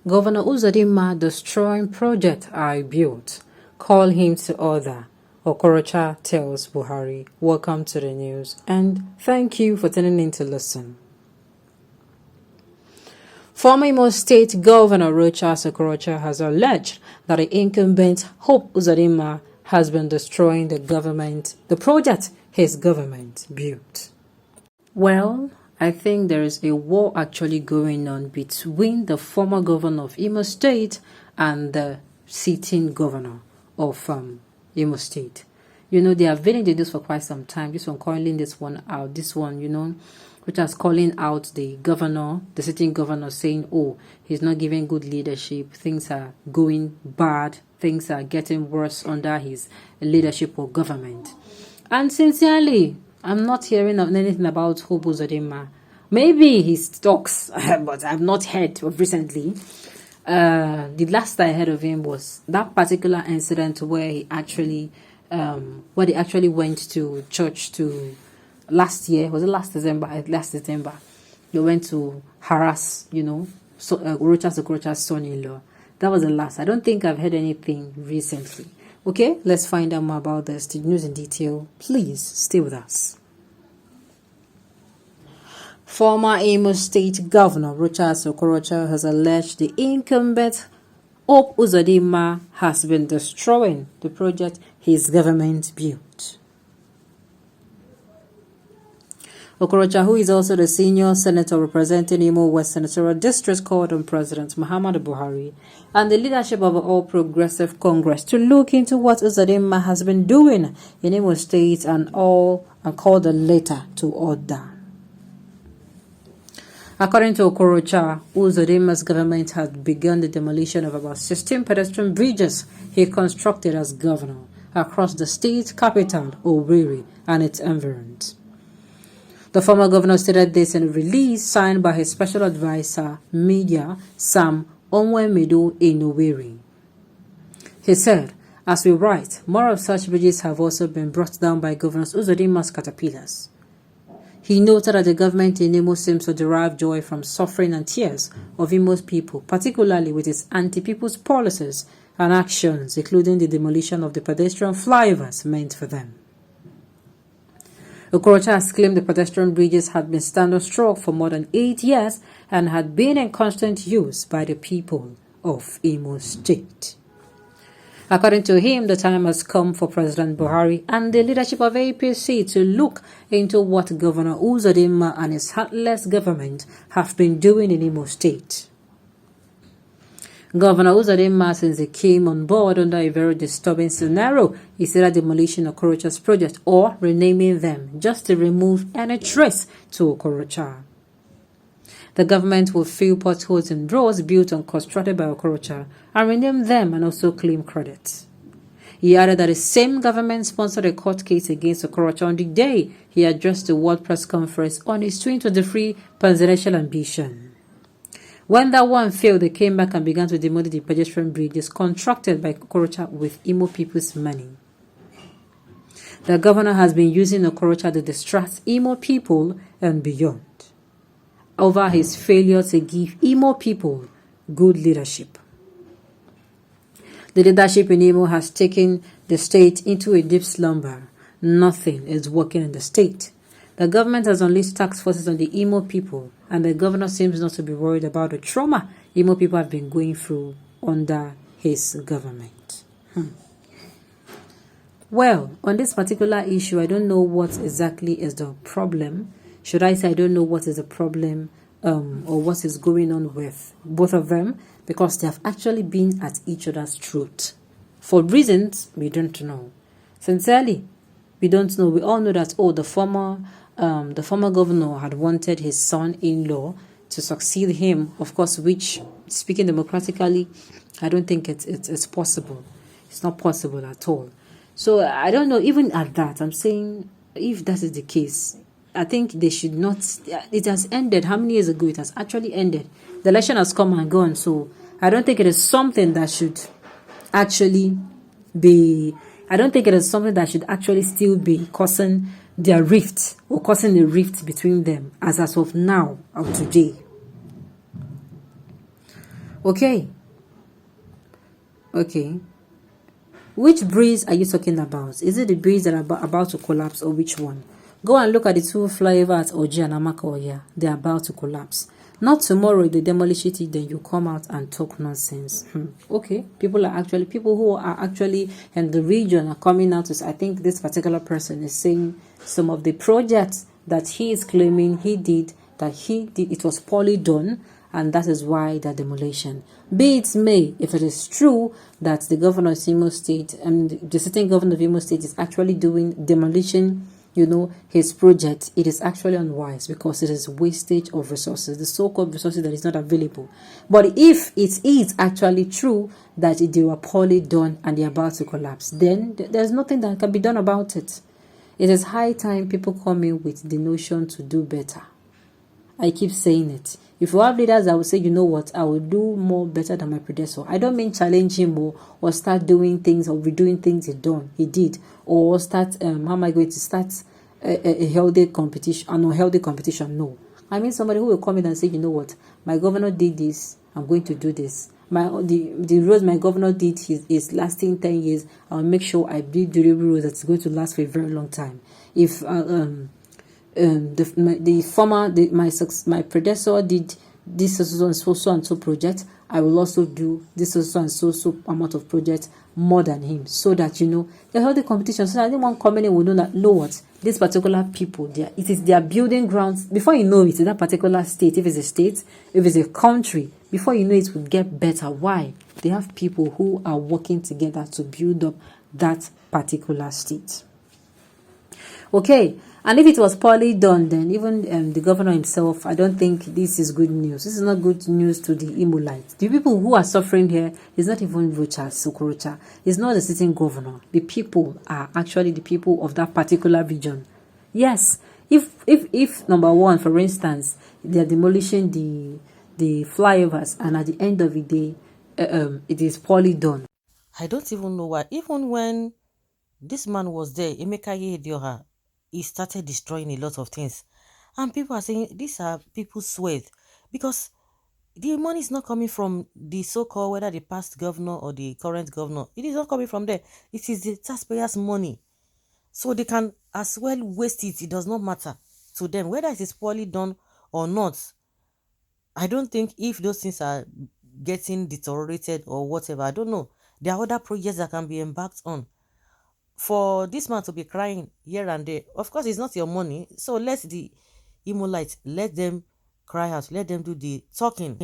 Governor Uzodinma destroying project I built. Call him to order. Okorocha tells Buhari, welcome to the news and thank you for tuning in to listen. Former Imo State Governor Okorocha has alleged that the incumbent Hope Uzodinma has been destroying the project his government built. Well, I think there is a war actually going on between the former governor of Imo State and the sitting governor of Imo State. You know, they have been in this for quite some time. This one calling this one out. This one, you know, which is calling out the governor, the sitting governor, saying, oh, he's not giving good leadership. Things are going bad. Things are getting worse under his leadership or government. And sincerely, I'm not hearing anything about Hope Uzodinma. Maybe he talks, but I've not heard of recently. The last I heard of him was that particular incident where he actually, they actually went to church to last year. Was it last December? Last December, they went to harass, you know, Okorocha's son-in-law. That was the last. I don't think I've heard anything recently. Okay, let's find out more about this. The news in detail. Please stay with us. Former Imo State Governor Okorocha has alleged the incumbent Hope Uzodinma has been destroying the project his government built. Okorocha, who is also the senior senator representing Imo West Senatorial District, called on President Muhammadu Buhari and the leadership of the All Progressive Congress to look into what Uzodinma has been doing in Imo State and called the latter to order. According to Okorocha, Uzodinma's government had begun the demolition of about 16 pedestrian bridges he constructed as governor across the state capital, Owerri, and its environs. The former governor stated this in a release signed by his special advisor, Media, Sam Onwemedo in Owerri. He said, as we write, more of such bridges have also been brought down by Governor Uzodinma's caterpillars. He noted that the government in Imo seems to derive joy from suffering and tears of Imo's people, particularly with its anti-people's policies and actions, including the demolition of the pedestrian flyovers meant for them. Okorocha has claimed the pedestrian bridges had been thunderstruck for more than 8 years and had been in constant use by the people of Imo State. According to him, the time has come for President Buhari and the leadership of APC to look into what Governor Uzodinma and his heartless government have been doing in Imo State. Governor Uzodinma, since he came on board under a very disturbing scenario, is either demolishing Okorocha's project or renaming them just to remove any trace to Okorocha. The government will fill potholes in roads built and constructed by Okorocha and rename them and also claim credit. He added that the same government sponsored a court case against Okorocha on the day he addressed the World Press Conference on his 2023 presidential ambition. When that one failed, they came back and began to demolish the pedestrian bridges constructed by Okorocha with Imo people's money. The governor has been using Okorocha to distract Imo people and beyond over his failure to give Imo people good leadership. The leadership in Imo has taken the state into a deep slumber. Nothing is working in the state. The government has unleashed tax forces on the Imo people, and the governor seems not to be worried about the trauma Imo people have been going through under his government. Well, on this particular issue, I don't know what exactly is the problem. Should I say I don't know what is the problem or what is going on with both of them, because they have actually been at each other's throat. For reasons we don't know. Sincerely, we don't know. We all know that, the former governor had wanted his son-in-law to succeed him, of course, which, speaking democratically, I don't think it's possible. It's not possible at all. So I don't know, even at that, I'm saying, if that is the case, I think they should not. It has ended. How many years ago it has actually ended? The election has come and gone. So I don't think it is something that should actually be. I don't think it is something that should actually still be causing their rift or causing a rift between them as of now or today. Okay. Okay. Which bridge are you talking about? Is it the bridge that are about to collapse, or which one? Go and look at the two flyovers at Oji and Amakoya. They're about to collapse. Not tomorrow, they demolish it, then you come out and talk nonsense. Okay, people who are actually in the region are coming out to, I think this particular person is saying some of the projects that he is claiming it was poorly done, and that is why the demolition. Be it may, if it is true that the governor of Imo State and the sitting governor of Imo State is actually doing demolition, his project, it is actually unwise because it is wastage of resources, the so-called resources that is not available. But if it is actually true that they were poorly done and they're about to collapse, then there's nothing that can be done about it. It is high time people come in with the notion to do better. I keep saying it. If you have leaders that will say, you know what, I will do more better than my predecessor. I don't mean challenge him or start doing things or redoing things he did. Or start, how am I going to start a healthy competition, an unhealthy competition? No. I mean somebody who will come in and say, you know what, my governor did this, I'm going to do this. The roads my governor did is lasting 10 years. I'll make sure I build durable roads that's going to last for a very long time. If my predecessor did this so and so project, I will also do this so and so amount of project more than him, so that the healthy competition, so that anyone coming in will know what these particular people, it is their building grounds. Before you know it, in that particular state, if it's a state, if it's a country, before you know it will get better. Why? They have people who are working together to build up that particular state. Okay, and if it was poorly done, then even the governor himself, I don't think this is good news. This is not good news to the Imolites. The people who are suffering here is not even Okorocha. It's not the sitting governor. The people are actually the people of that particular region. Yes, if number one, for instance, they are demolishing the flyovers, and at the end of the day, it is poorly done. I don't even know why. Even when this man was there, Emeka Yedioha, he started destroying a lot of things. And people are saying these are people's sweat, because the money is not coming from the so-called, whether the past governor or the current governor. It is not coming from there. It is the taxpayers' money. So they can as well waste it. It does not matter to them, whether it is poorly done or not. I don't think if those things are getting deteriorated or whatever, I don't know. There are other projects that can be embarked on. For this man to be crying here and there, of course it's not your money, so let the Imolites, let them cry out, let them do the talking.